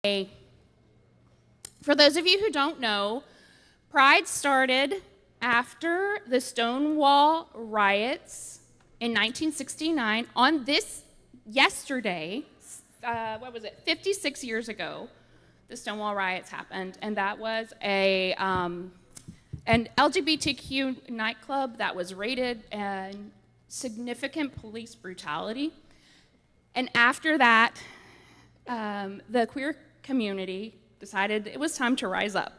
For those of you who don't know, Pride started after the Stonewall riots in 1969 on this yesterday, 56 years ago, the Stonewall riots happened, and that was an LGBTQ nightclub that was raided and significant police brutality. And after that, the queer community decided it was time to rise up.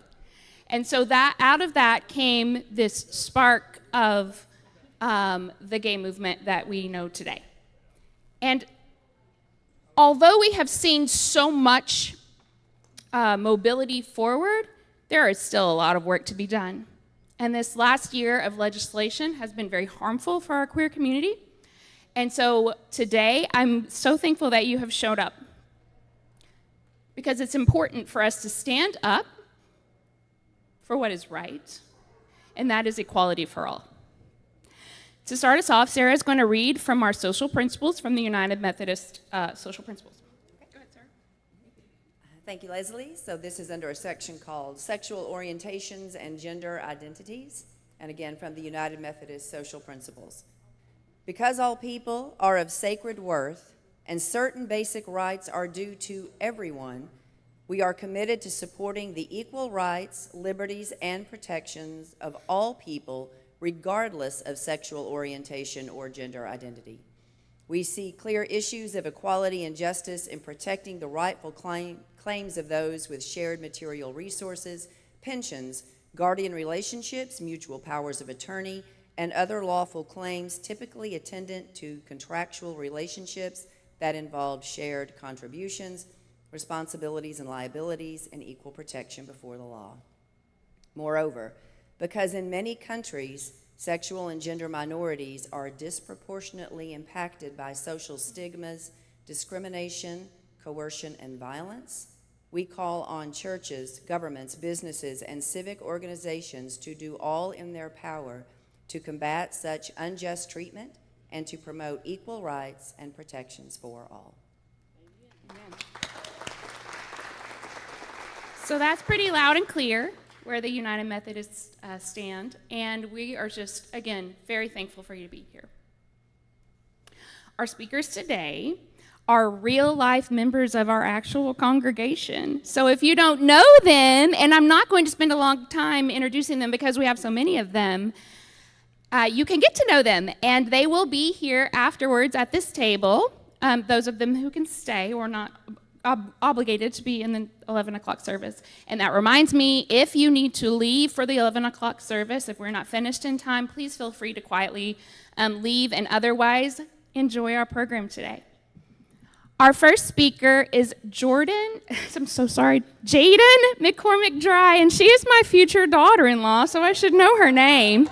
And so that out of that came this spark of the gay movement that we know today. And although we have seen so much mobility forward, there is still a lot of work to be done. And this last year of legislation has been very harmful for our queer community. And so today, I'm so thankful that you have showed up, because it's important for us to stand up for what is right, and that is equality for all. To start us off, Sarah is going to read from our social principles from the United Methodist Social Principles. Okay, go ahead, Sarah. Thank you, Leslie. So this is under a section called Sexual Orientations and Gender Identities, and again from the United Methodist Social Principles. Because all people are of sacred worth and certain basic rights are due to everyone, we are committed to supporting the equal rights, liberties, and protections of all people, regardless of sexual orientation or gender identity. We see clear issues of equality and justice in protecting the rightful claims of those with shared material resources, pensions, guardian relationships, mutual powers of attorney, and other lawful claims typically attendant to contractual relationships that involve shared contributions, responsibilities and liabilities, and equal protection before the law. Moreover, because in many countries, sexual and gender minorities are disproportionately impacted by social stigmas, discrimination, coercion, and violence, we call on churches, governments, businesses, and civic organizations to do all in their power to combat such unjust treatment and to promote equal rights and protections for all. Amen. So that's pretty loud and clear where the United Methodists stand, and we are just, again, very thankful for you to be here. Our speakers today are real-life members of our actual congregation. So if you don't know them, and I'm not going to spend a long time introducing them because we have so many of them, you can get to know them, and they will be here afterwards at this table, those of them who can stay or not obligated to be in the 11 o'clock service. And that reminds me, if you need to leave for the 11 o'clock service, if we're not finished in time, please feel free to quietly leave and otherwise enjoy our program today. Our first speaker is Jaden McCormick Dry, and she is my future daughter-in-law, so I should know her name.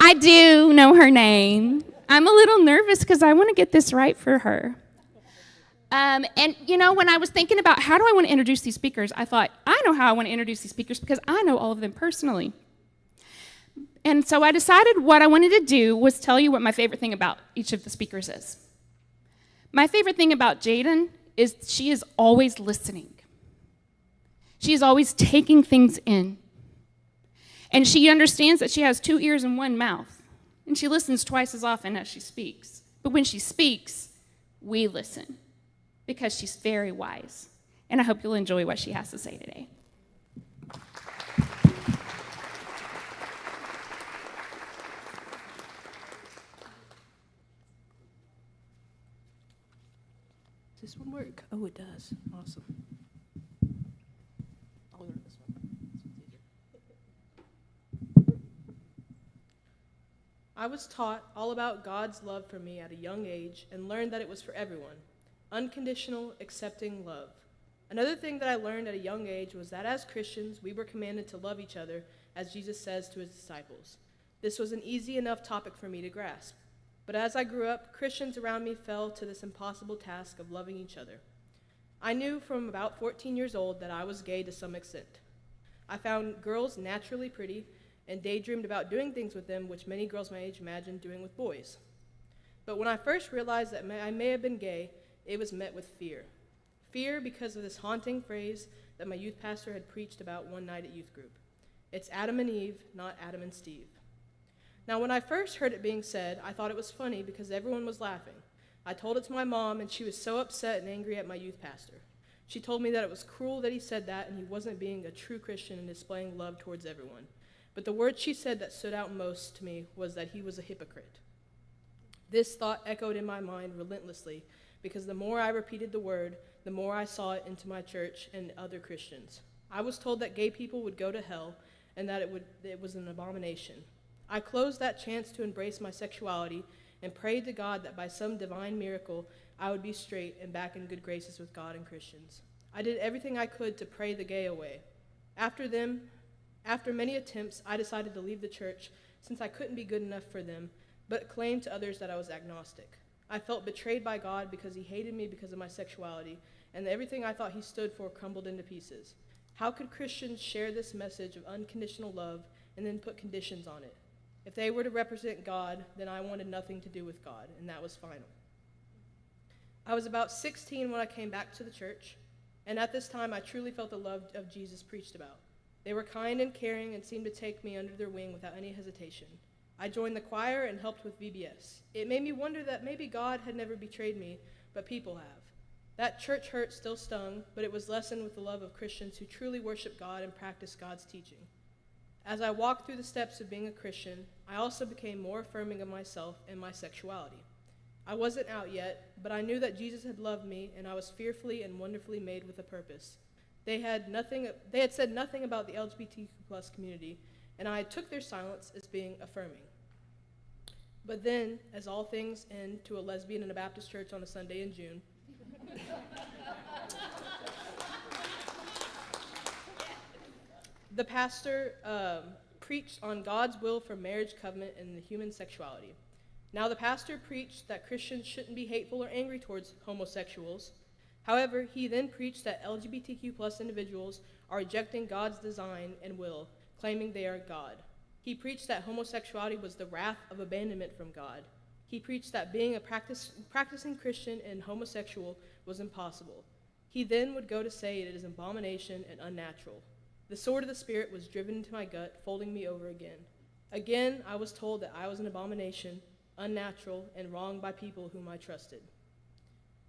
I do know her name. I'm a little nervous because I want to get this right for her. And, you know, when I was thinking about how do I want to introduce these speakers, I thought, I know how I want to introduce these speakers because I know all of them personally. And so I decided what I wanted to do was tell you what my favorite thing about each of the speakers is. My favorite thing about Jaden is she is always listening. She is always taking things in. And she understands that she has 2 ears and 1 mouth. And she listens twice as often as she speaks. But when she speaks, we listen because she's very wise. And I hope you'll enjoy what she has to say today. Does this one work? Oh, it does. Awesome. I'll learn this one. I was taught all about God's love for me at a young age and learned that it was for everyone. Unconditional, accepting love. Another thing that I learned at a young age was that as Christians, we were commanded to love each other as Jesus says to his disciples. This was an easy enough topic for me to grasp. But as I grew up, Christians around me fell to this impossible task of loving each other. I knew from about 14 years old that I was gay to some extent. I found girls naturally pretty and daydreamed about doing things with them which many girls my age imagined doing with boys. But when I first realized that I may have been gay, it was met with fear. Fear because of this haunting phrase that my youth pastor had preached about one night at youth group. It's Adam and Eve, not Adam and Steve. Now, when I first heard it being said, I thought it was funny because everyone was laughing. I told it to my mom, and she was so upset and angry at my youth pastor. She told me that it was cruel that he said that and he wasn't being a true Christian and displaying love towards everyone. But the word she said that stood out most to me was that he was a hypocrite. This thought echoed in my mind relentlessly because the more I repeated the word, the more I saw it into my church and other Christians. I was told that gay people would go to hell and that it was an abomination. I closed that chance to embrace my sexuality and prayed to God that by some divine miracle, I would be straight and back in good graces with God and Christians. I did everything I could to pray the gay away. After many attempts, I decided to leave the church since I couldn't be good enough for them, but claimed to others that I was agnostic. I felt betrayed by God because he hated me because of my sexuality, and everything I thought he stood for crumbled into pieces. How could Christians share this message of unconditional love and then put conditions on it? If they were to represent God, then I wanted nothing to do with God, and that was final. I was about 16 when I came back to the church, and at this time I truly felt the love of Jesus preached about. They were kind and caring and seemed to take me under their wing without any hesitation. I joined the choir and helped with VBS. It made me wonder that maybe God had never betrayed me, but people have. That church hurt still stung, but it was lessened with the love of Christians who truly worship God and practice God's teaching. As I walked through the steps of being a Christian, I also became more affirming of myself and my sexuality. I wasn't out yet, but I knew that Jesus had loved me, and I was fearfully and wonderfully made with a purpose. They had said nothing about the LGBTQ+ community, and I took their silence as being affirming. But then, as all things end to a lesbian in a Baptist church on a Sunday in June, the pastor preached on God's will for marriage covenant and the human sexuality. Now, the pastor preached that Christians shouldn't be hateful or angry towards homosexuals. However, he then preached that LGBTQ+ individuals are rejecting God's design and will, claiming they are God. He preached that homosexuality was the wrath of abandonment from God. He preached that being a practicing Christian and homosexual was impossible. He then would go to say it is an abomination and unnatural. The sword of the Spirit was driven into my gut, folding me over again. Again, I was told that I was an abomination, unnatural, and wronged by people whom I trusted.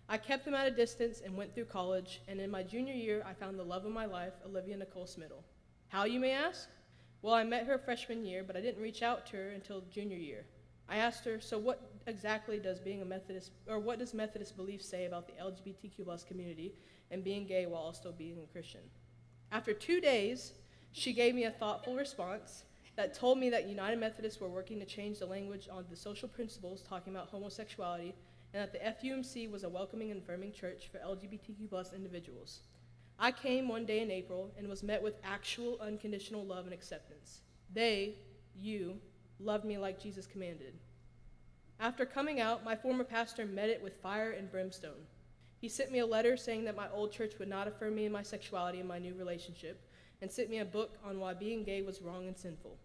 I kept them at a distance and went through college, and in my junior year, I found the love of my life, Olivia Nicole Smittle. How, you may ask? Well, I met her freshman year, but I didn't reach out to her until junior year. I asked her, so what exactly does being a Methodist, or what does Methodist beliefs say about the LGBTQ+ community and being gay while still being a Christian? After 2 days, she gave me a thoughtful response that told me that United Methodists were working to change the language on the social principles talking about homosexuality, and that the FUMC was a welcoming and affirming church for LGBTQ+ individuals. I came one day in April and was met with actual unconditional love and acceptance. You, loved me like Jesus commanded. After coming out, my former pastor met it with fire and brimstone. He sent me a letter saying that my old church would not affirm me in my sexuality in my new relationship, and sent me a book on why being gay was wrong and sinful.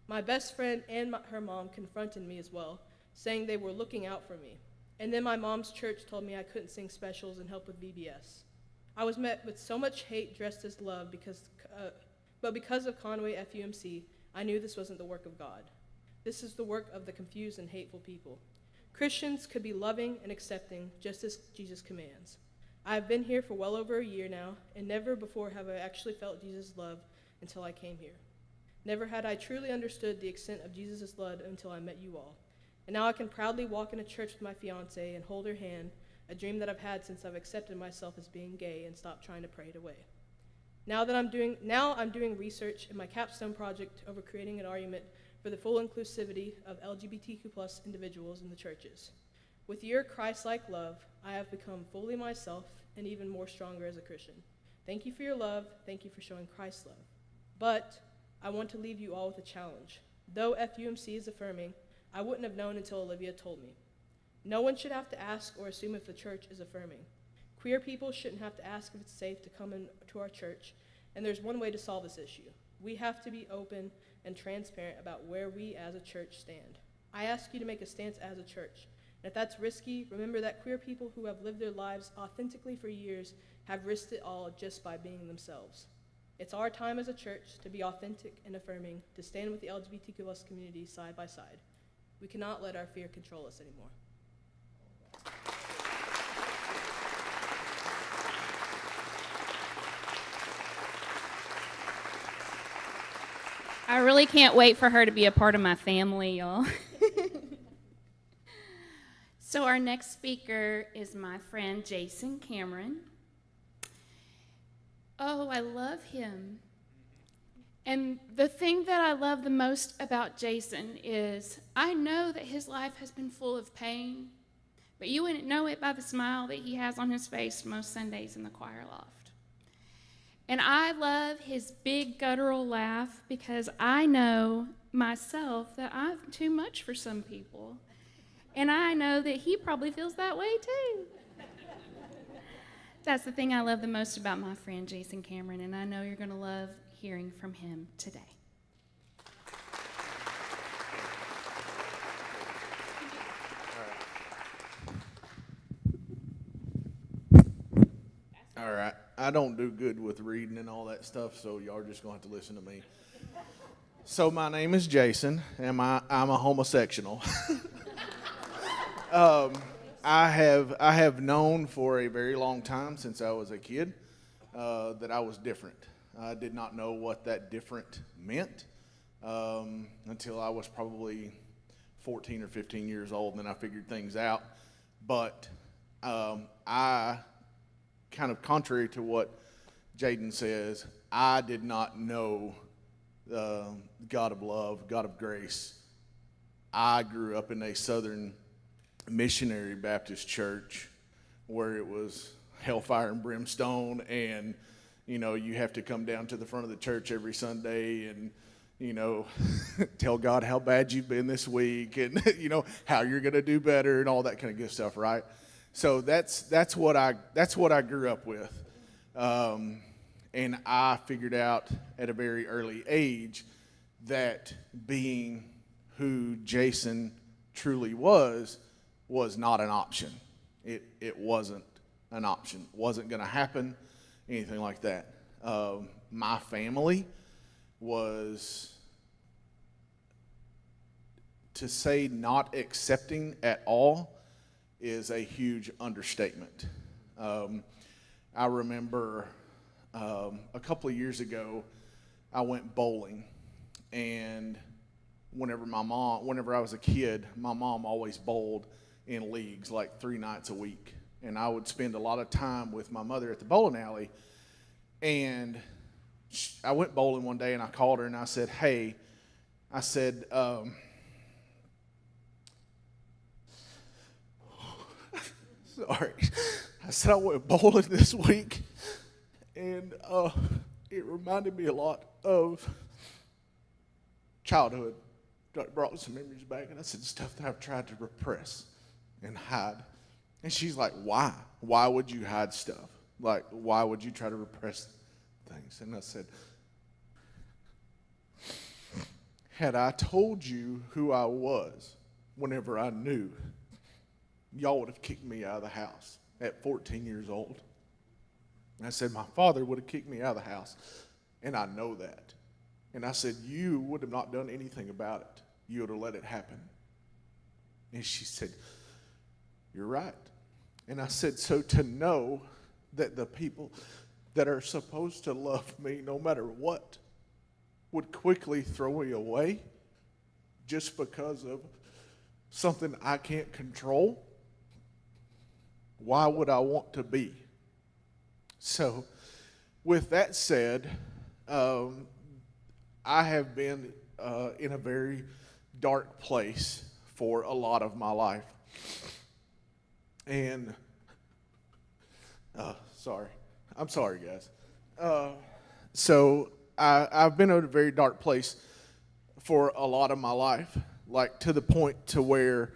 My best friend and her mom confronted me as well, saying they were looking out for me. And then my mom's church told me I couldn't sing specials and help with VBS. I was met with so much hate dressed as love but because of Conway FUMC, I knew this wasn't the work of God. This is the work of the confused and hateful people. Christians could be loving and accepting just as Jesus commands. I have been here for well over a year now, and never before have I actually felt Jesus' love until I came here. Never had I truly understood the extent of Jesus' love until I met you all. And now I can proudly walk in a church with my fiancée and hold her hand, a dream that I've had since I've accepted myself as being gay and stopped trying to pray it away. Now I'm doing research in my capstone project over creating an argument for the full inclusivity of LGBTQ+ individuals in the churches. With your Christ-like love, I have become fully myself and even more stronger as a Christian. Thank you for your love. Thank you for showing Christ's love. But I want to leave you all with a challenge. Though FUMC is affirming, I wouldn't have known until Olivia told me. No one should have to ask or assume if the church is affirming. Queer people shouldn't have to ask if it's safe to come into our church, and there's one way to solve this issue. We have to be open and transparent about where we as a church stand. I ask you to make a stance as a church. And if that's risky, remember that queer people who have lived their lives authentically for years have risked it all just by being themselves. It's our time as a church to be authentic and affirming, to stand with the LGBTQ+ community side by side. We cannot let our fear control us anymore. I really can't wait for her to be a part of my family, y'all. So our next speaker is my friend Jason Cameron. Oh, I love him. And the thing that I love the most about Jason is I know that his life has been full of pain, but you wouldn't know it by the smile that he has on his face most Sundays in the choir loft. And I love his big guttural laugh because I know myself that I'm too much for some people. And I know that he probably feels that way too. That's the thing I love the most about my friend Jason Cameron, and I know you're going to love hearing from him today. All right. I don't do good with reading and all that stuff, so y'all are just going to have to listen to me. So my name is Jason, and I'm a homosexual. I have known for a very long time, since I was a kid, that I was different. I did not know what that different meant until I was probably 14 or 15 years old, and then I figured things out. But I, kind of contrary to what Jaden says, I did not know God of love, God of grace. I grew up in a Southern missionary Baptist church where it was hellfire and brimstone, and you have to come down to the front of the church every Sunday and tell God how bad you've been this week, and how you're going to do better and all that kind of good stuff, right? So that's what I grew up with, and I figured out at a very early age that being who Jason truly was not an option. It wasn't an option. It wasn't going to happen, anything like that. My family was, to say not accepting at all is a huge understatement. I remember a couple of years ago, I went bowling, and whenever I was a kid, my mom always bowled in leagues like 3 nights a week. And I would spend a lot of time with my mother at the bowling alley. And I went bowling one day, and I called her and I said, hey, sorry. I said I went bowling this week, and it reminded me a lot of childhood. It brought some memories back, and I said stuff that I've tried to repress and hide. And she's like, why? Why would you hide stuff? Like, why would you try to repress things? And I said, had I told you who I was whenever I knew, y'all would have kicked me out of the house at 14 years old. And I said, my father would have kicked me out of the house, and I know that. And I said, you would have not done anything about it. You would have let it happen. And she said, you're right. And I said, so to know that the people that are supposed to love me no matter what would quickly throw me away just because of something I can't control, why would I want to be? So with that said, I have been in a very dark place for a lot of my life. And, I'm sorry, guys. So I've been in a very dark place for a lot of my life, like to the point to where,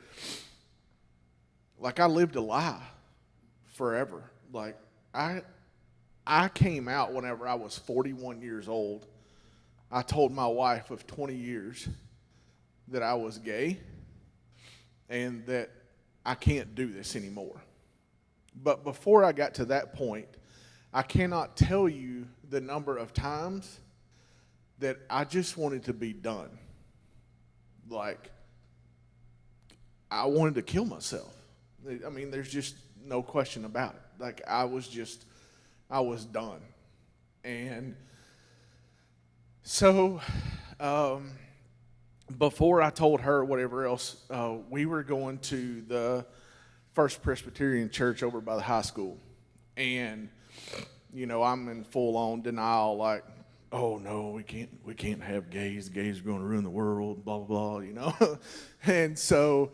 like, I lived a lie forever. Like, I came out whenever I was 41 years old. I told my wife of 20 years that I was gay and that I can't do this anymore. But before I got to that point, I cannot tell you the number of times that I just wanted to be done. Like, I wanted to kill myself. I mean, there's just no question about it. Like, I was done. And so, before I told her whatever else, we were going to the First Presbyterian Church over by the high school. And, you know, I'm in full-on denial, like, oh, no, we can't have gays. Gays are going to ruin the world, blah, blah, blah, you know. And so,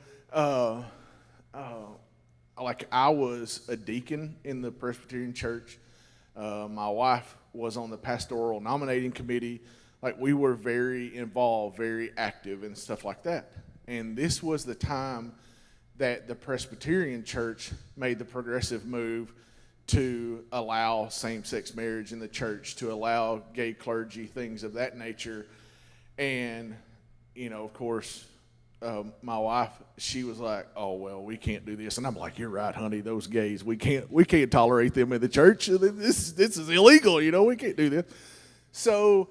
like, I was a deacon in the Presbyterian church. My wife was on the pastoral nominating committee. Like, we were very involved, very active and stuff like that. And this was the time that the Presbyterian church made the progressive move to allow same-sex marriage in the church, to allow gay clergy, things of that nature. And, you know, of course, my wife, she was like, oh, well, we can't do this. And I'm like, you're right, honey, those gays, we can't tolerate them in the church. This is illegal, you know, we can't do this. So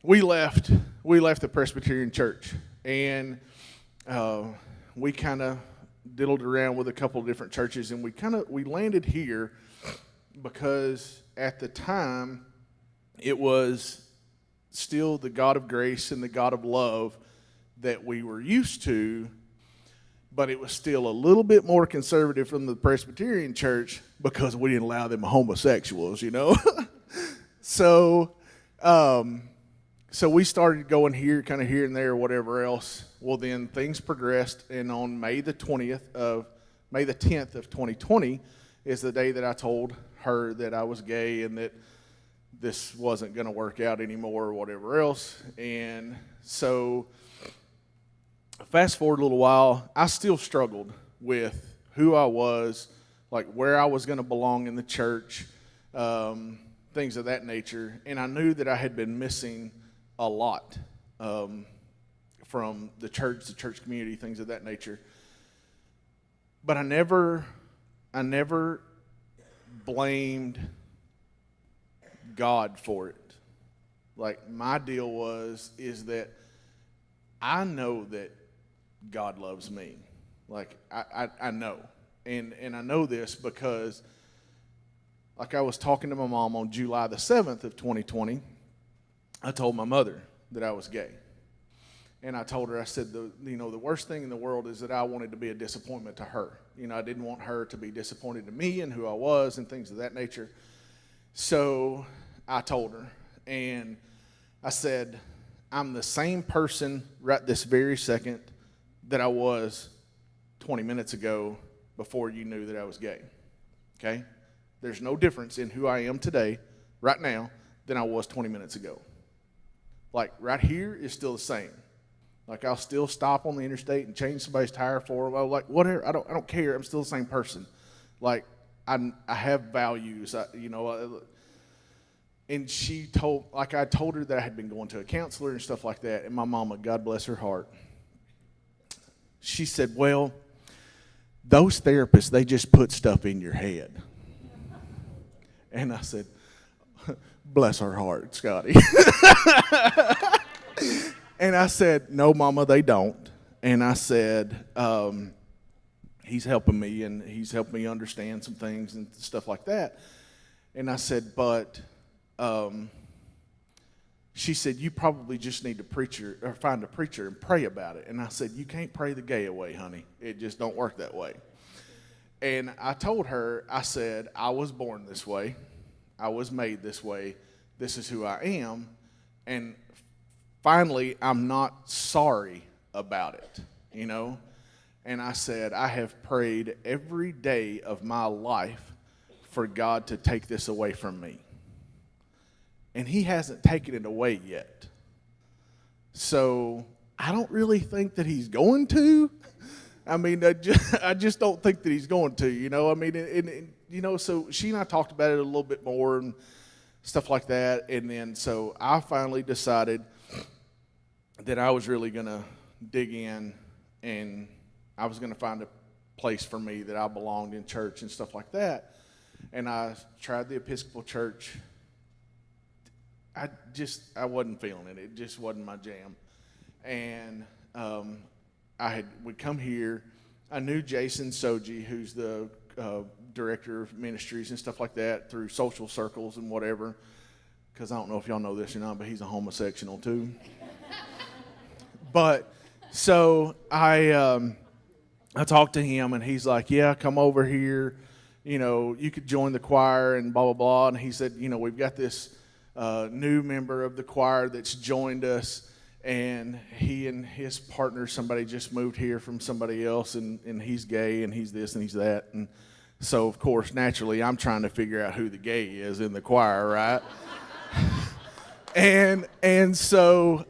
we left the Presbyterian church, and we kind of diddled around with a couple of different churches, and we landed here because at the time it was still the God of grace and the God of love that we were used to, but it was still a little bit more conservative from the Presbyterian church because we didn't allow them homosexuals, you know. So we started going here, kind of here and there, whatever else. Well, then things progressed, and on May the 10th of 2020 is the day that I told her that I was gay and that this wasn't going to work out anymore or whatever else. And so fast forward a little while, I still struggled with who I was, like where I was going to belong in the church, things of that nature. And I knew that I had been missing a lot from the church community, things of that nature. But I never blamed God for it. Like, my deal is that I know that God loves me. Like, I know. And I know this because, like, I was talking to my mom on July the 7th of 2020. I told my mother that I was gay. And I told her, I said, the worst thing in the world is that I wanted to be a disappointment to her. You know, I didn't want her to be disappointed in me and who I was and things of that nature. So I told her, and I said, I'm the same person right this very second that I was 20 minutes ago before you knew that I was gay. Okay? There's no difference in who I am today, right now, than I was 20 minutes ago. Like, right here is still the same. Like, I'll still stop on the interstate and change somebody's tire for them. Like, whatever. I don't care. I'm still the same person. Like, I have values. And I told her that I had been going to a counselor and stuff like that. And my mama, God bless her heart, she said, well, those therapists, they just put stuff in your head. And I said, bless her heart, Scotty. And I said, no, Mama, they don't. And I said, he's helping me, and he's helped me understand some things and stuff like that. And I said, but she said, you probably just need to find a preacher and pray about it. And I said, you can't pray the gay away, honey. It just don't work that way. And I told her, I said, I was born this way. I was made this way. This is who I am. And finally, I'm not sorry about it, you know. And I said, I have prayed every day of my life for God to take this away from me. And he hasn't taken it away yet. So I don't really think that he's going to. I mean, I just don't think that he's going to, you know. I mean, and so she and I talked about it a little bit more and stuff like that. And then so I finally decided that I was really going to dig in, and I was going to find a place for me that I belonged in church and stuff like that. and I tried the Episcopal Church. I wasn't feeling it. It just wasn't my jam. And we'd come here. I knew Jason Soji, who's the director of ministries and stuff like that, through social circles and whatever. Because I don't know if y'all know this or not, but he's a homosexual too. But so I talked to him, and he's like, "Yeah, come over here. You know, you could join the choir and blah blah blah." And he said, "You know, we've got this new member of the choir that's joined us." And he and his partner, somebody just moved here from somebody else, and he's gay, and he's this and he's that. And so, of course, naturally, I'm trying to figure out who the gay is in the choir, right? and so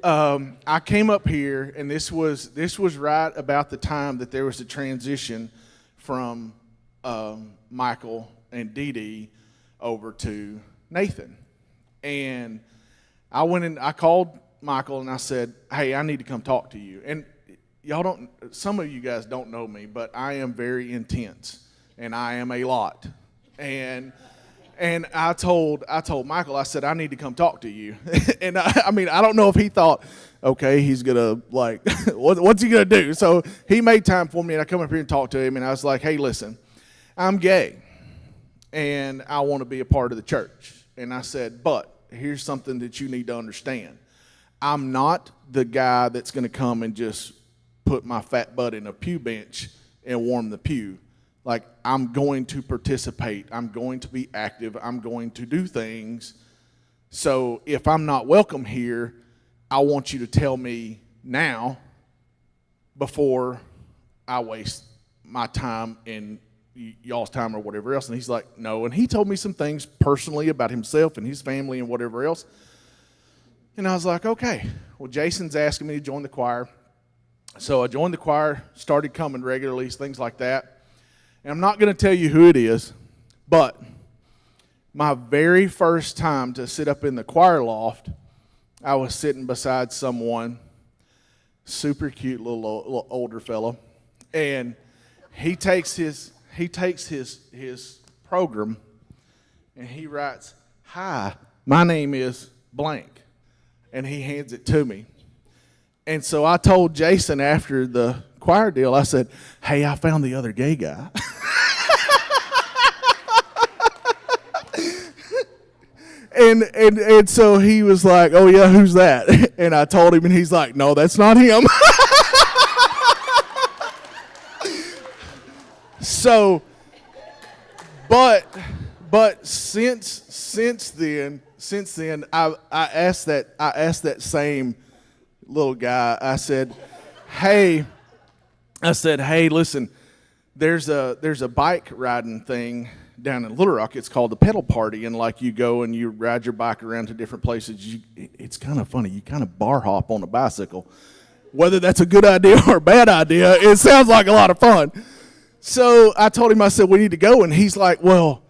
I came up here, and this was right about the time that there was a transition from Michael and Dee Dee over to Nathan. And I went and I called Michael, and I said, "Hey, I need to come talk to you." And some of you guys don't know me, but I am very intense, and I am a lot. And I told Michael, I said, "I need to come talk to you." And I mean, I don't know if he thought, okay, he's gonna like, what's he gonna do? So he made time for me, and I come up here and talk to him, and I was like, "Hey, listen, I'm gay, and I want to be a part of the church." And I said, "But here's something that you need to understand. I'm not the guy that's going to come and just put my fat butt in a pew bench and warm the pew. Like, I'm going to participate. I'm going to be active. I'm going to do things. So if I'm not welcome here, I want you to tell me now before I waste my time and y'all's time or whatever else." And he's like, "No." And he told me some things personally about himself and his family and whatever else. And I was like, okay, well, Jason's asking me to join the choir. So I joined the choir, started coming regularly, things like that. And I'm not going to tell you who it is, but my very first time to sit up in the choir loft, I was sitting beside someone, super cute little older fella, and he takes his program, and he writes, "Hi, my name is blank." And he hands it to me. And so I told Jason after the choir deal, I said, "Hey, I found the other gay guy." and so he was like, "Oh yeah, who's that?" And I told him, and he's like, "No, that's not him." So, but since then, I asked that same little guy. I said, hey, listen, there's a bike riding thing down in Little Rock. It's called the Pedal Party, and like you go and you ride your bike around to different places. It's kind of funny. You kind of bar hop on a bicycle. Whether that's a good idea or a bad idea, it sounds like a lot of fun. So I told him, I said, "We need to go." And he's like, "Well,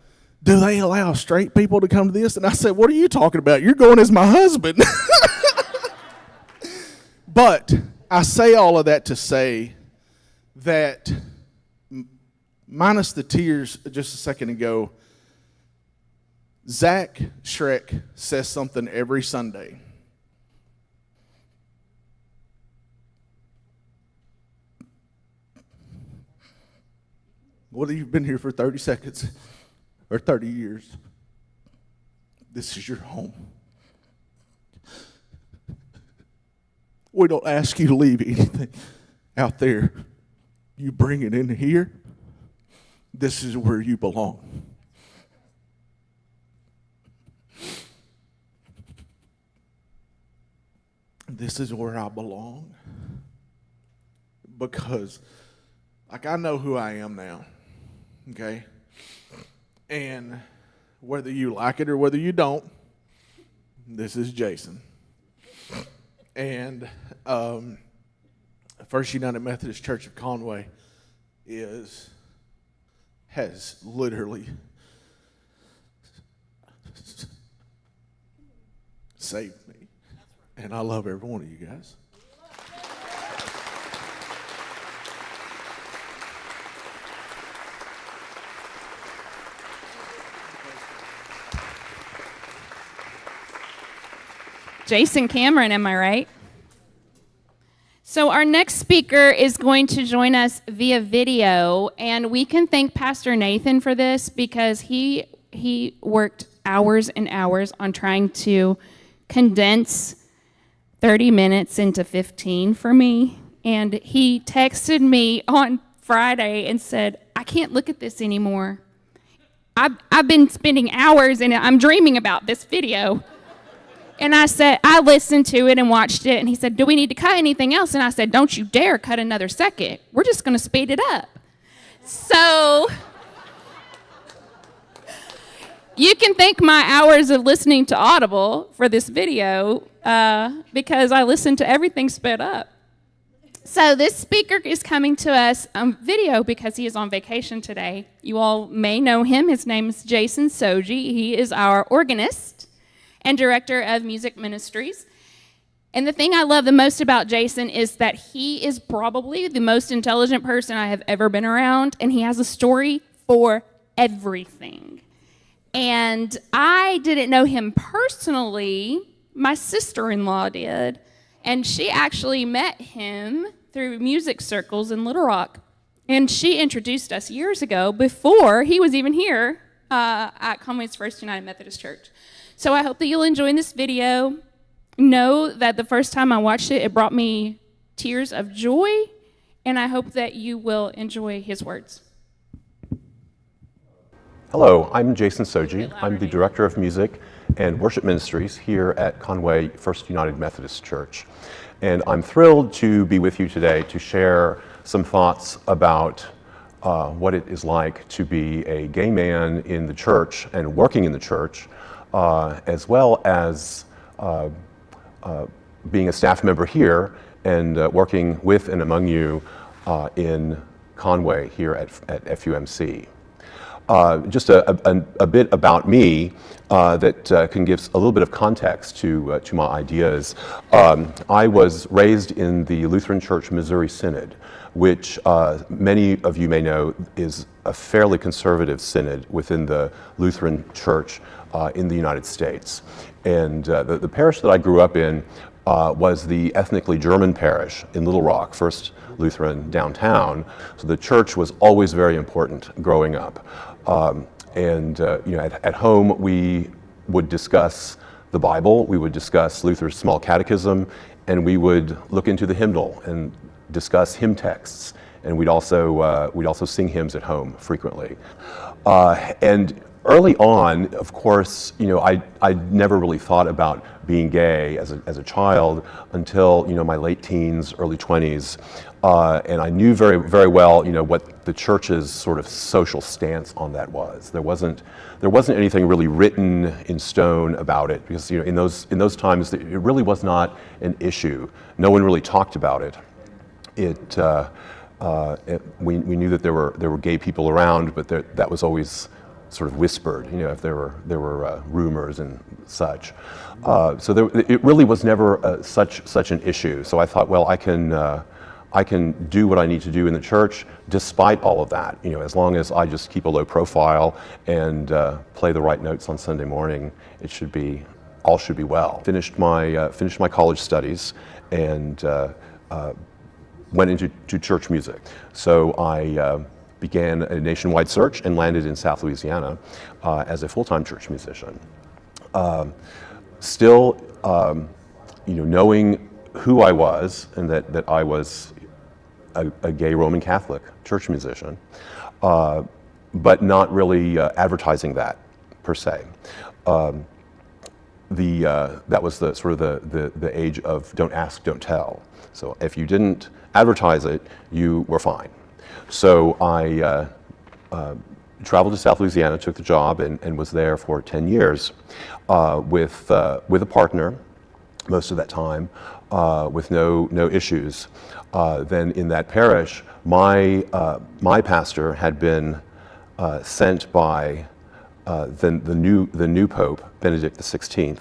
do they allow straight people to come to this?" And I said, "What are you talking about? You're going as my husband." But I say all of that to say that, minus the tears just a second ago, Zach Schreck says something every Sunday. Whether you've been here for 30 seconds or 30 years, this is your home. We don't ask you to leave anything out there. You bring it in here. This is where you belong. This is where I belong. Because, like, I know who I am now. Okay? And whether you like it or whether you don't, this is Jason. And First United Methodist Church of Conway has literally saved me. And I love every one of you guys. Jason Cameron, am I right? So our next speaker is going to join us via video, and we can thank Pastor Nathan for this because he worked hours and hours on trying to condense 30 minutes into 15 for me. And he texted me on Friday and said, I can't look at this anymore. I've been spending hours and I'm dreaming about this video. And I said, I listened to it and watched it, and he said, do we need to cut anything else? And I said, don't you dare cut another second. We're just going to speed it up. So you can thank my hours of listening to Audible for this video because I listened to everything sped up. So this speaker is coming to us on video because he is on vacation today. You all may know him. His name is Jason Soji. He is our organist and director of music ministries. And the thing I love the most about Jason is that he is probably the most intelligent person I have ever been around, and he has a story for everything. And I didn't know him personally. My sister-in-law did, and she actually met him through music circles in Little Rock. And she introduced us years ago before he was even here at Conway's First United Methodist Church. So I hope that you'll enjoy this video. Know that the first time I watched it, it brought me tears of joy, and I hope that you will enjoy his words. Hello, I'm Jason Soji. I'm the Director of Music and Worship Ministries here at Conway First United Methodist Church. And I'm thrilled to be with you today to share some thoughts about what it is like to be a gay man in the church and working in the church, as well as being a staff member here and working with and among you in Conway here at FUMC. Just a bit about me that can give a little bit of context to my ideas. I was raised in the Lutheran Church Missouri Synod, which many of you may know is a fairly conservative synod within the Lutheran Church in the United States. And the parish that I grew up in was the ethnically German parish in Little Rock, First Lutheran downtown. So the church was always very important growing up. At home we would discuss the Bible, we would discuss Luther's Small Catechism, and we would look into the hymnal and discuss hymn texts. And we'd also sing hymns at home frequently. And early on, of course, I never really thought about being gay as a child until my late teens, early 20s, and I knew very, very well what the church's sort of social stance on that was. There wasn't anything really written in stone about it because in those times it really was not an issue. No one really talked about it. We knew that there were gay people around, but that was always sort of whispered, if there were rumors and such. So it really was never such an issue. So I thought, well, I can do what I need to do in the church despite all of that. As long as I just keep a low profile and play the right notes on Sunday morning, all should be well. Finished my college studies and went into church music. So I began a nationwide search and landed in South Louisiana as a full-time church musician. Still, knowing who I was and that I was a gay Roman Catholic church musician, but not really advertising that per se. That was the sort of the age of don't ask, don't tell. So if you didn't advertise it, you were fine. So I traveled to South Louisiana, took the job, and was there for 10 years with a partner most of that time, with no issues. Then in that parish, my pastor had been sent by the new Pope, Benedict XVI,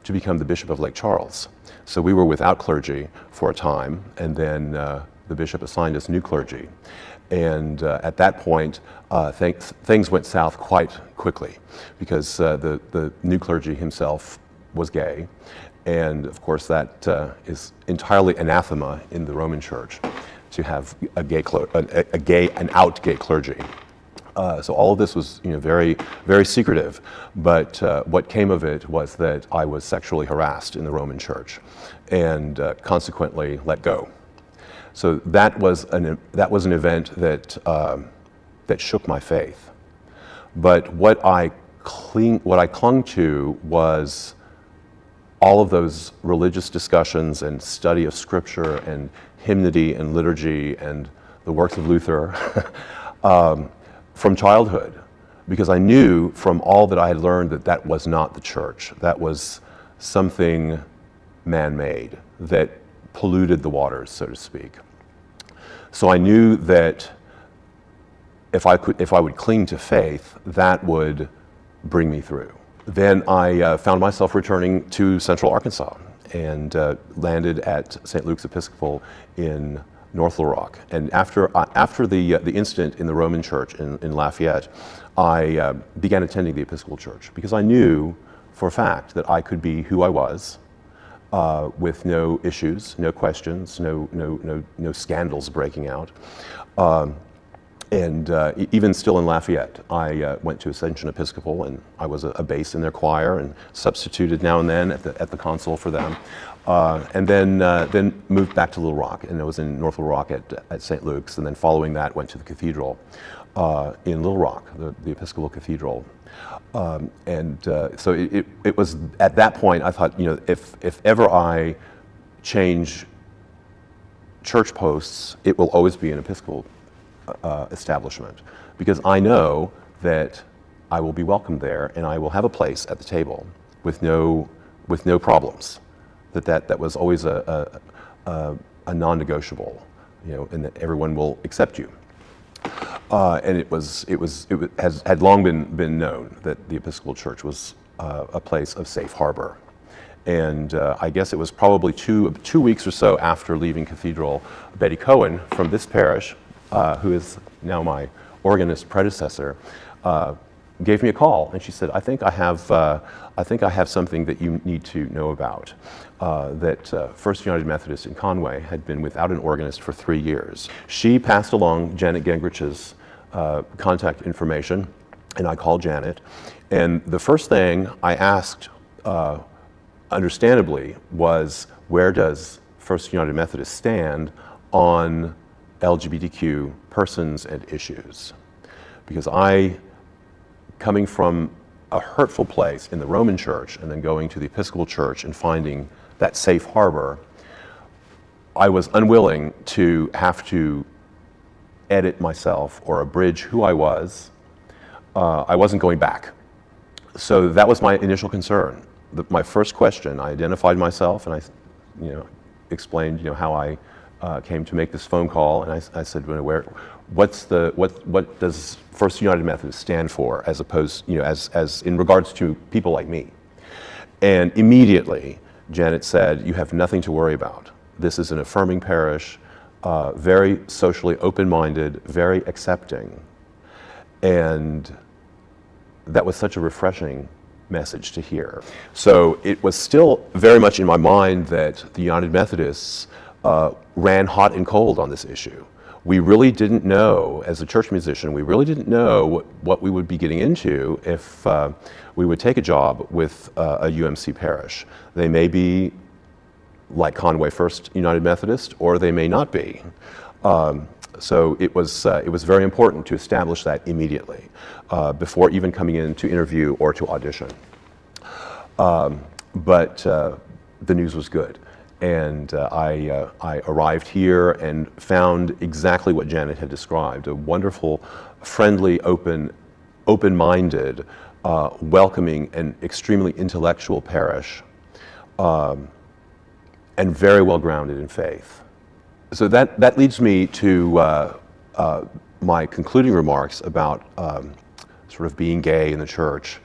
to become the Bishop of Lake Charles. So we were without clergy for a time, and then the bishop assigned us new clergy. And at that point, things went south quite quickly because the new clergy himself was gay. And of course, that is entirely anathema in the Roman Church to have an out gay clergy. So all of this was, very, very secretive. But what came of it was that I was sexually harassed in the Roman Church, and consequently let go. So that was an event that that shook my faith. But what I clung to was all of those religious discussions and study of scripture and hymnody and liturgy and the works of Luther from childhood, because I knew from all that I had learned that that was not the church. That was something man-made that polluted the waters, so to speak. So I knew that if I would cling to faith, that would bring me through. Then I found myself returning to Central Arkansas and landed at St. Luke's Episcopal in North Little Rock. And after the incident in the Roman Church in Lafayette, I began attending the Episcopal Church because I knew for a fact that I could be who I was with no issues, no questions, no scandals breaking out. And even still in Lafayette, I went to Ascension Episcopal, and I was a bass in their choir and substituted now and then at the console for them. And then moved back to Little Rock, and I was in North Little Rock at St. Luke's, and then following that went to the cathedral in Little Rock, the Episcopal Cathedral. So it was at that point I thought, if ever I change church posts, it will always be an Episcopal establishment, because I know that I will be welcomed there and I will have a place at the table with no problems. That was always a non-negotiable, and that everyone will accept you. And it had long been known that the Episcopal Church was a place of safe harbor. And I guess it was probably two weeks or so after leaving Cathedral, Betty Cohen from this parish, who is now my organist predecessor, gave me a call, and she said, I think I have something that you need to know about. That First United Methodist in Conway had been without an organist for 3 years. She passed along Janet Gingrich's contact information, and I called Janet. And the first thing I asked, understandably, was where does First United Methodist stand on LGBTQ persons and issues? Because coming from a hurtful place in the Roman Church and then going to the Episcopal Church and finding that safe harbor, I was unwilling to have to edit myself or abridge who I was. I wasn't going back. So that was my initial concern. My first question, I identified myself and I explained how I came to make this phone call, and I said, what does First United Methodist stand for, as opposed, as in regards to people like me? And immediately, Janet said, you have nothing to worry about. This is an affirming parish, very socially open-minded, very accepting. And that was such a refreshing message to hear. So it was still very much in my mind that the United Methodists ran hot and cold on this issue. We really didn't know, as a church musician, we really didn't know what we would be getting into if we would take a job with a UMC parish. They may be like Conway First United Methodist, or they may not be. So it was very important to establish that immediately, before even coming in to interview or to audition. But the news was good. And I arrived here and found exactly what Janet had described, a wonderful, friendly, open-minded, welcoming, and extremely intellectual parish, and very well grounded in faith. So that leads me to my concluding remarks about sort of being gay in the church.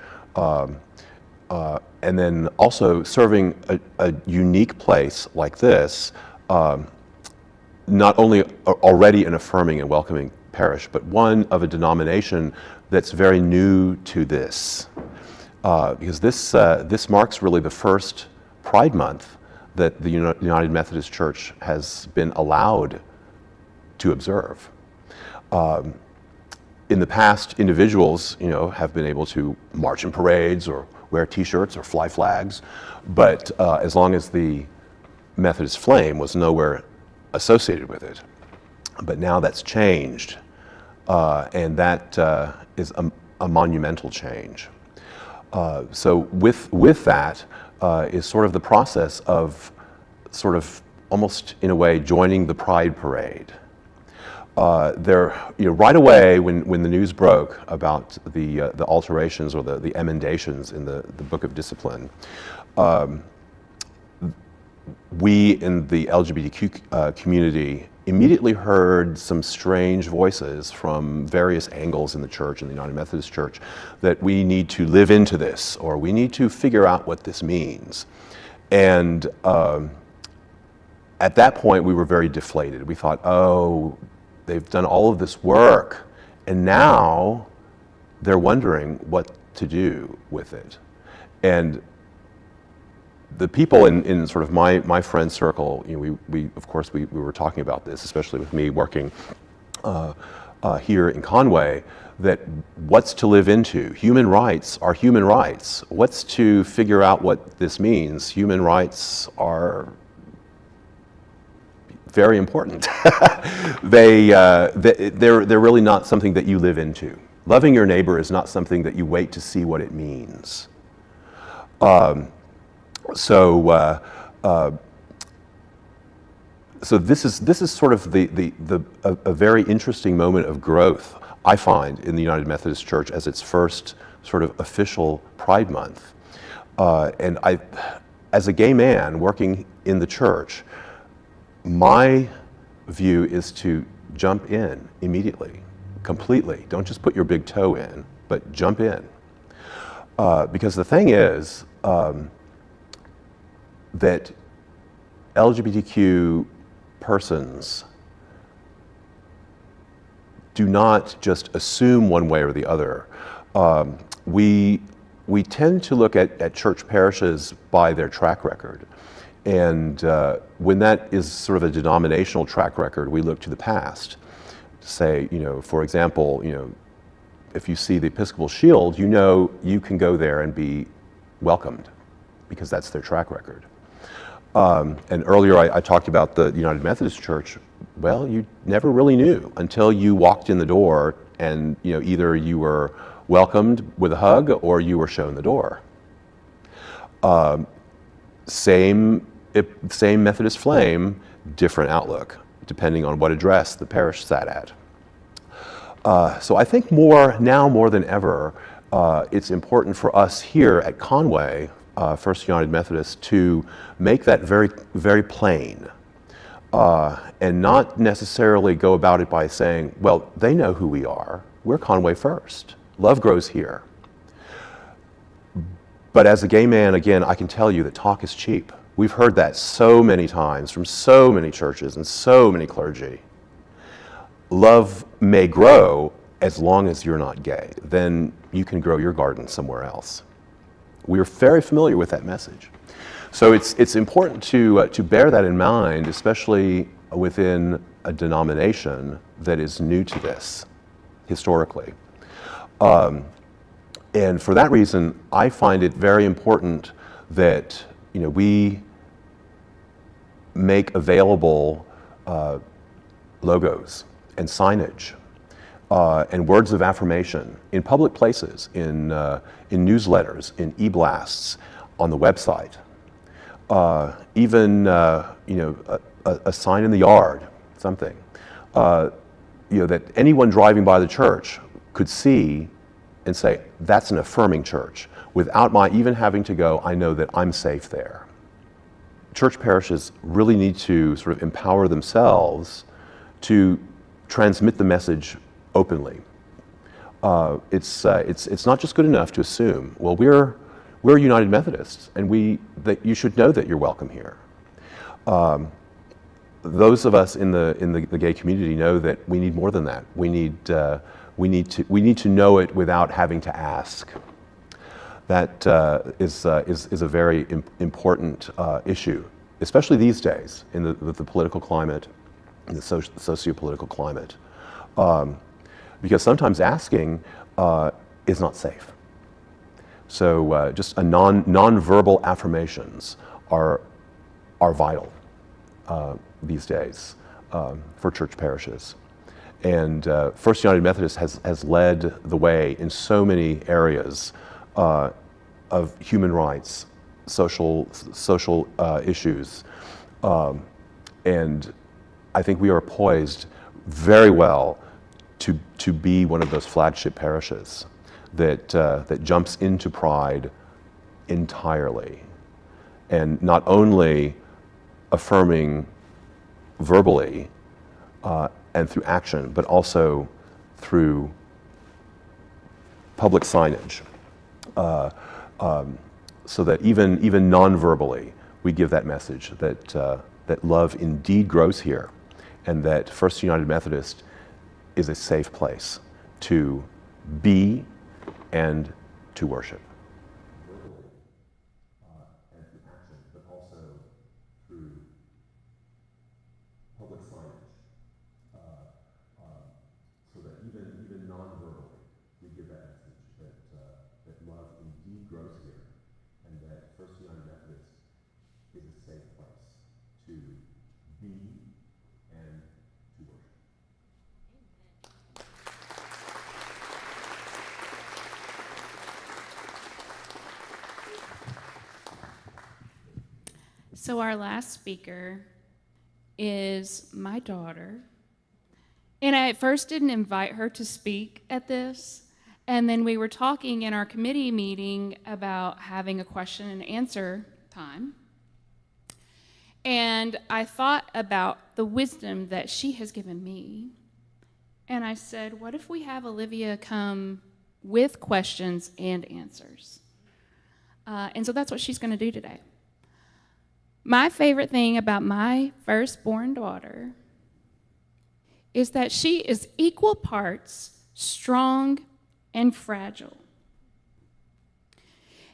And then also serving a unique place like this, not only already an affirming and welcoming parish, but one of a denomination that's very new to this. because this marks really the first Pride Month that the United Methodist Church has been allowed to observe. In the past, individuals, have been able to march in parades or wear T-shirts or fly flags, but as long as the Methodist flame was nowhere associated with it. But now that's changed, and that is a monumental change. So with that is sort of the process of sort of almost in a way joining the Pride Parade. Right away when the news broke about the alterations or the emendations in the Book of Discipline, we in the LGBTQ community immediately heard some strange voices from various angles in the church, in the United Methodist Church, that we need to live into this, or we need to figure out what this means. And at that point, we were very deflated. We thought, oh, they've done all of this work, and now they're wondering what to do with it. And the people in sort of my friend circle, we of course we were talking about this, especially with me working here in Conway, that what's to live into? Human rights are human rights. What's to figure out what this means? Human rights are very important. They're really not something that you live into. Loving your neighbor is not something that you wait to see what it means. So this is sort of a very interesting moment of growth, I find, in the United Methodist Church as its first sort of official Pride Month. And as a gay man working in the church, my view is to jump in immediately, completely. Don't just put your big toe in, but jump in. Because the thing is that LGBTQ persons do not just assume one way or the other. We tend to look at church parishes by their track record. And when that is sort of a denominational track record, we look to the past. Say, for example, if you see the Episcopal Shield, you can go there and be welcomed because that's their track record. And earlier I talked about the United Methodist Church. Well, you never really knew until you walked in the door and either you were welcomed with a hug or you were shown the door. Same Methodist flame, different outlook, depending on what address the parish sat at. So I think now more than ever, it's important for us here at Conway, First United Methodist, to make that very, very plain, and not necessarily go about it by saying, well, they know who we are. We're Conway First. Love grows here. But as a gay man, again, I can tell you that talk is cheap. We've heard that so many times from so many churches and so many clergy. Love may grow as long as you're not gay. Then you can grow your garden somewhere else. We're very familiar with that message. So it's important to bear that in mind, especially within a denomination that is new to this historically. And for that reason, I find it very important that we make available logos and signage and words of affirmation in public places, in newsletters, in e-blasts, on the website, even a sign in the yard, something that anyone driving by the church could see and say, that's an affirming church. Without my even having to go, I know that I'm safe there. Church parishes really need to sort of empower themselves to transmit the message openly. It's not just good enough to assume, well, we're United Methodists, and that you should know that you're welcome here. Those of us in the gay community know that we need more than that. We need to know it without having to ask. That is a very important issue, especially these days in the political climate, in the socio-political climate. Because sometimes asking is not safe. So just non-verbal affirmations are vital these days for church parishes. And First United Methodist has led the way in so many areas of human rights, social issues. And I think we are poised very well to be one of those flagship parishes that jumps into pride entirely, and not only affirming verbally and through action, but also through public signage, so that even non-verbally we give that message that love indeed grows here, and that First United Methodist is a safe place to be and to worship. And through action, but also through public signage, so that even non-verbally, we give that message that love indeed grows here, and that First United Methodist is a safe place to be and to worship. So our last speaker is my daughter. And I at first didn't invite her to speak at this. And then we were talking in our committee meeting about having a question and answer time. And I thought about the wisdom that she has given me. And I said, what if we have Olivia come with questions and answers? And so that's what she's going to do today. My favorite thing about my firstborn daughter is that she is equal parts strong and fragile.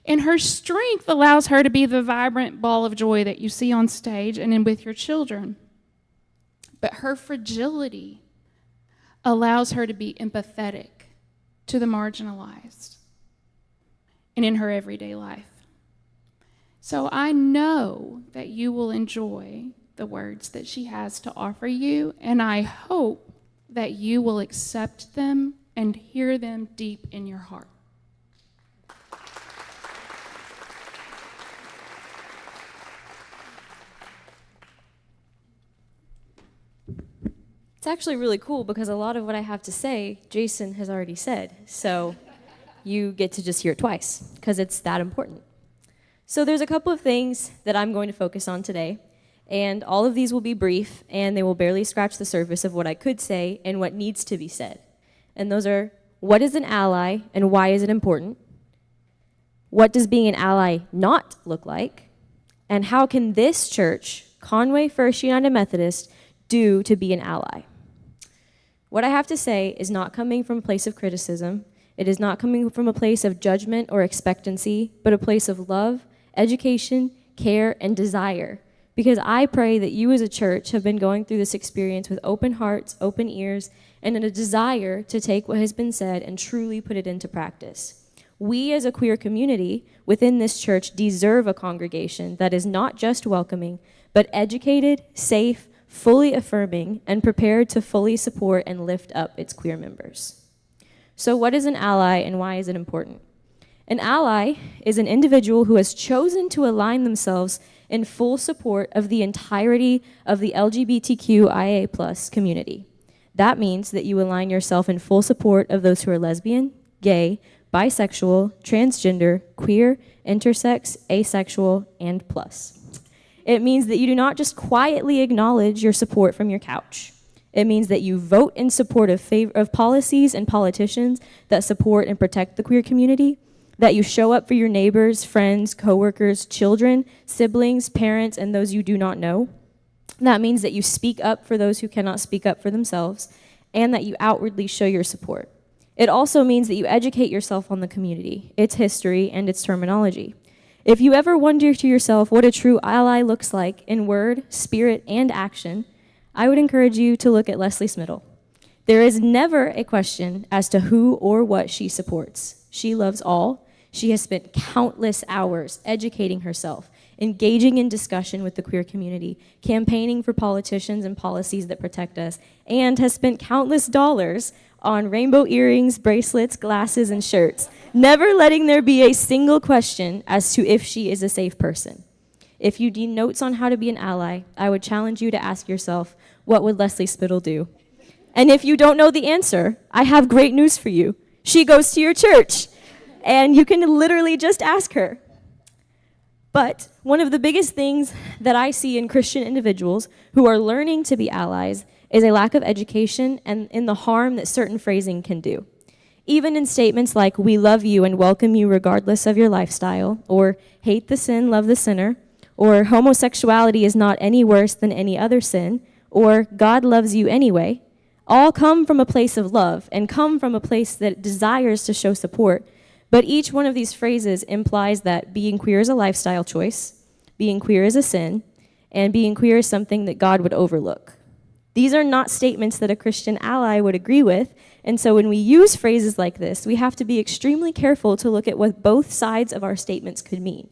And her strength allows her to be the vibrant ball of joy that you see on stage and in with your children. But her fragility allows her to be empathetic to the marginalized and in her everyday life. So I know that you will enjoy the words that she has to offer you, and I hope that you will accept them and hear them deep in your heart. It's actually really cool because a lot of what I have to say, Jason has already said. So you get to just hear it twice because it's that important. So there's a couple of things that I'm going to focus on today, and all of these will be brief, and they will barely scratch the surface of what I could say and what needs to be said. And those are, what is an ally and why is it important? What does being an ally not look like? And how can this church, Conway First United Methodist, do to be an ally? What I have to say is not coming from a place of criticism. It is not coming from a place of judgment or expectancy, but a place of love, education, care, and desire. Because I pray that you as a church have been going through this experience with open hearts, open ears, and a desire to take what has been said and truly put it into practice. We as a queer community within this church deserve a congregation that is not just welcoming, but educated, safe, fully affirming, and prepared to fully support and lift up its queer members. So what is an ally and why is it important? An ally is an individual who has chosen to align themselves in full support of the entirety of the LGBTQIA+ community. That means that you align yourself in full support of those who are lesbian, gay, bisexual, transgender, queer, intersex, asexual, and plus. It means that you do not just quietly acknowledge your support from your couch. It means that you vote in support of policies and politicians that support and protect the queer community, that you show up for your neighbors, friends, coworkers, children, siblings, parents, and those you do not know. That means that you speak up for those who cannot speak up for themselves, and that you outwardly show your support. It also means that you educate yourself on the community, its history, and its terminology. If you ever wonder to yourself what a true ally looks like in word, spirit, and action, I would encourage you to look at Leslie Smittle. There is never a question as to who or what she supports. She loves all. She has spent countless hours educating herself, engaging in discussion with the queer community, campaigning for politicians and policies that protect us, and has spent countless dollars on rainbow earrings, bracelets, glasses, and shirts, never letting there be a single question as to if she is a safe person. If you need notes on how to be an ally, I would challenge you to ask yourself, what would Leslie Spittle do? And if you don't know the answer, I have great news for you. She goes to your church, and you can literally just ask her. But one of the biggest things that I see in Christian individuals who are learning to be allies is a lack of education and in the harm that certain phrasing can do. Even in statements like, we love you and welcome you regardless of your lifestyle, or hate the sin, love the sinner, or homosexuality is not any worse than any other sin, or God loves you anyway, all come from a place of love and come from a place that desires to show support. But each one of these phrases implies that being queer is a lifestyle choice, being queer is a sin, and being queer is something that God would overlook. These are not statements that a Christian ally would agree with, and so when we use phrases like this, we have to be extremely careful to look at what both sides of our statements could mean.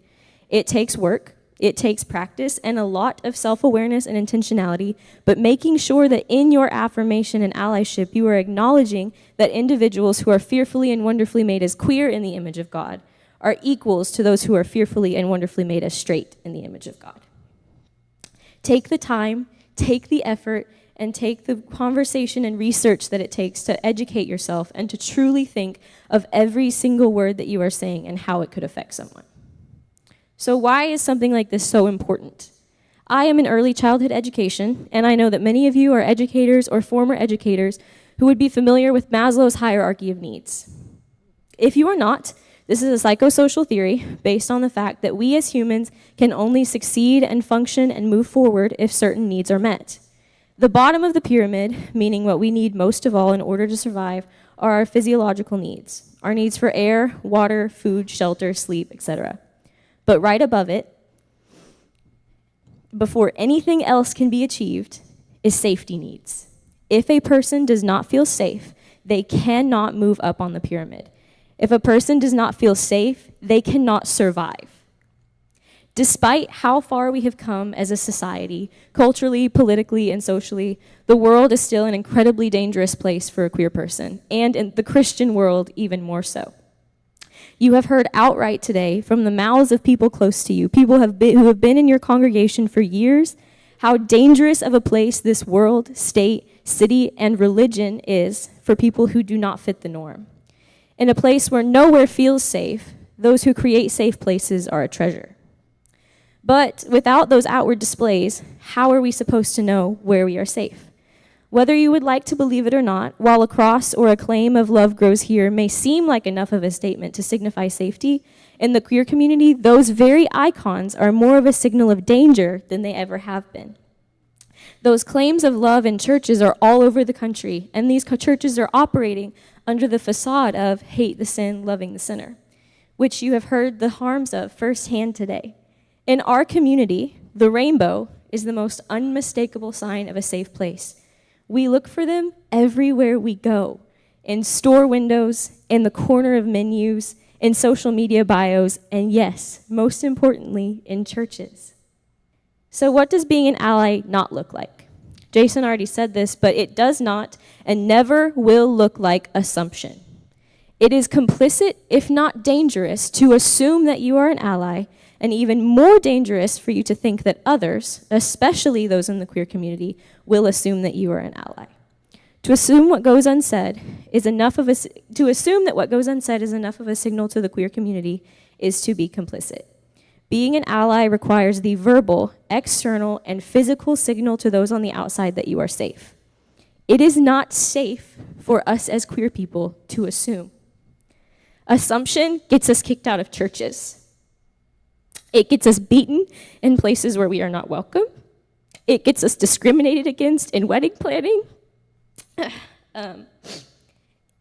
It takes work, it takes practice, and a lot of self-awareness and intentionality, but making sure that in your affirmation and allyship, you are acknowledging that individuals who are fearfully and wonderfully made as queer in the image of God are equals to those who are fearfully and wonderfully made as straight in the image of God. Take the time, take the effort, and take the conversation and research that it takes to educate yourself and to truly think of every single word that you are saying and how it could affect someone. So why is something like this so important? I am in early childhood education, and I know that many of you are educators or former educators who would be familiar with Maslow's hierarchy of needs. If you are not, this is a psychosocial theory based on the fact that we as humans can only succeed and function and move forward if certain needs are met. The bottom of the pyramid, meaning what we need most of all in order to survive, are our physiological needs, our needs for air, water, food, shelter, sleep, etc. But right above it, before anything else can be achieved, is safety needs. If a person does not feel safe, they cannot move up on the pyramid. If a person does not feel safe, they cannot survive. Despite how far we have come as a society, culturally, politically, and socially, the world is still an incredibly dangerous place for a queer person, and in the Christian world, even more so. You have heard outright today from the mouths of people close to you, people who have been in your congregation for years, how dangerous of a place this world, state, city, and religion is for people who do not fit the norm. In a place where nowhere feels safe, those who create safe places are a treasure. But without those outward displays, how are we supposed to know where we are safe? Whether you would like to believe it or not, while a cross or a claim of love grows here may seem like enough of a statement to signify safety, in the queer community, those very icons are more of a signal of danger than they ever have been. Those claims of love in churches are all over the country, and these churches are operating under the facade of hate the sin, loving the sinner, which you have heard the harms of firsthand today. In our community, the rainbow is the most unmistakable sign of a safe place. We look for them everywhere we go, in store windows, in the corner of menus, in social media bios, and yes, most importantly, in churches. So what does being an ally not look like? Jason already said this, but it does not and never will look like assumption. It is complicit, if not dangerous, to assume that you are an ally, and even more dangerous for you to think that others, especially those in the queer community, will assume that you are an ally. To assume what goes unsaid is enough of a signal to the queer community is to be complicit. Being an ally requires the verbal, external, and physical signal to those on the outside that you are safe. It is not safe for us as queer people to assume. Assumption gets us kicked out of churches. It gets us beaten in places where we are not welcome. It gets us discriminated against in wedding planning.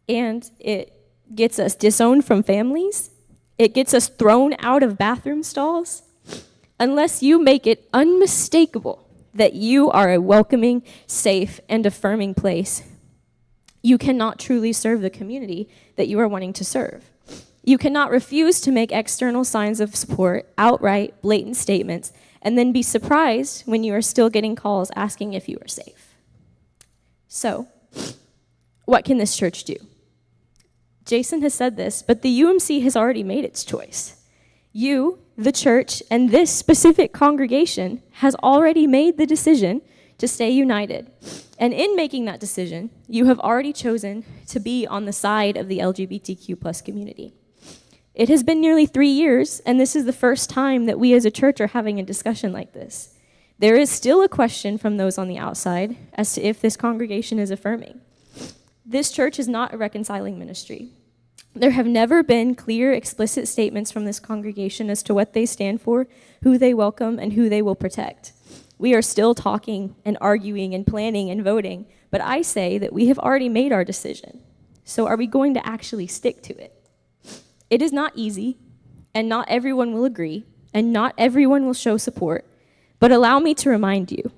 and it gets us disowned from families. It gets us thrown out of bathroom stalls. Unless you make it unmistakable that you are a welcoming, safe, and affirming place, you cannot truly serve the community that you are wanting to serve. You cannot refuse to make external signs of support, outright, blatant statements, and then be surprised when you are still getting calls asking if you are safe. So, what can this church do? Jason has said this, but the UMC has already made its choice. You, the church, and this specific congregation has already made the decision to stay united. And in making that decision, you have already chosen to be on the side of the LGBTQ plus community. It has been nearly 3 years, and this is the first time that we as a church are having a discussion like this. There is still a question from those on the outside as to if this congregation is affirming. This church is not a reconciling ministry. There have never been clear, explicit statements from this congregation as to what they stand for, who they welcome, and who they will protect. We are still talking and arguing and planning and voting, but I say that we have already made our decision. So are we going to actually stick to it? It is not easy, and not everyone will agree, and not everyone will show support, but allow me to remind you,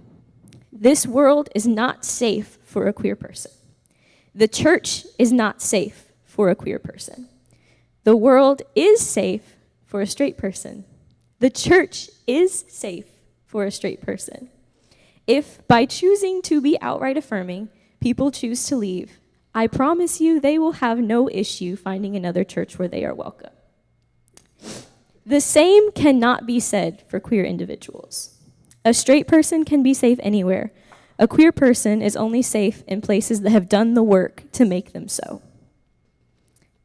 this world is not safe for a queer person. The church is not safe for a queer person. The world is safe for a straight person. The church is safe for a straight person. If by choosing to be outright affirming, people choose to leave, I promise you they will have no issue finding another church where they are welcome. The same cannot be said for queer individuals. A straight person can be safe anywhere. A queer person is only safe in places that have done the work to make them so.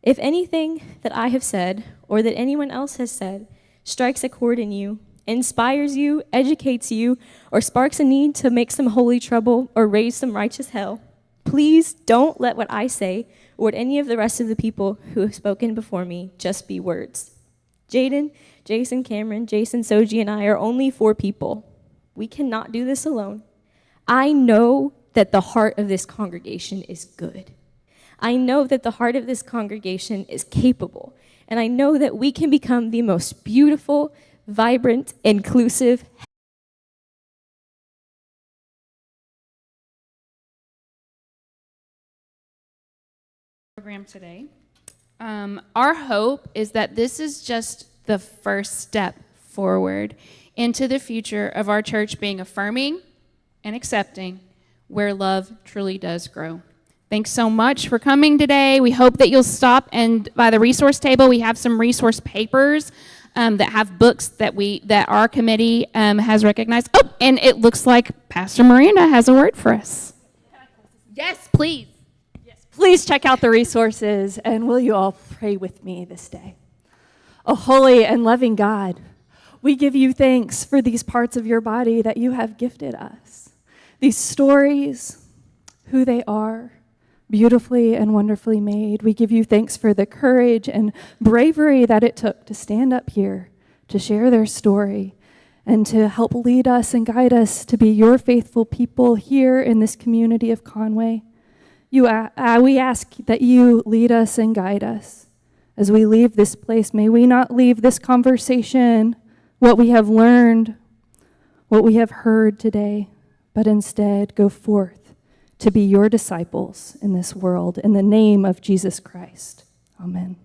If anything that I have said, or that anyone else has said, strikes a chord in you, inspires you, educates you, or sparks a need to make some holy trouble or raise some righteous hell, please don't let what I say or what any of the rest of the people who have spoken before me just be words. Jaden, Jason, Cameron, Jason, Soji, and I are only 4 people. We cannot do this alone. I know that the heart of this congregation is good. I know that the heart of this congregation is capable. And I know that we can become the most beautiful, vibrant, inclusive, program today. Our hope is that this is just the first step forward into the future of our church being affirming and accepting where love truly does grow. Thanks so much for coming today. We hope that you'll stop, and by the resource table we have some resource papers that have books that our committee has recognized. Oh, and it looks like Pastor Miranda has a word for us. Yes, please. Yes, please check out the resources, and will you all pray with me this day? Oh, holy and loving God, we give you thanks for these parts of your body that you have gifted us. These stories, who they are, beautifully and wonderfully made. We give you thanks for the courage and bravery that it took to stand up here, to share their story, and to help lead us and guide us to be your faithful people here in this community of Conway. We ask that you lead us and guide us. As we leave this place, may we not leave this conversation, what we have learned, what we have heard today, but instead go forth to be your disciples in this world. In the name of Jesus Christ. Amen.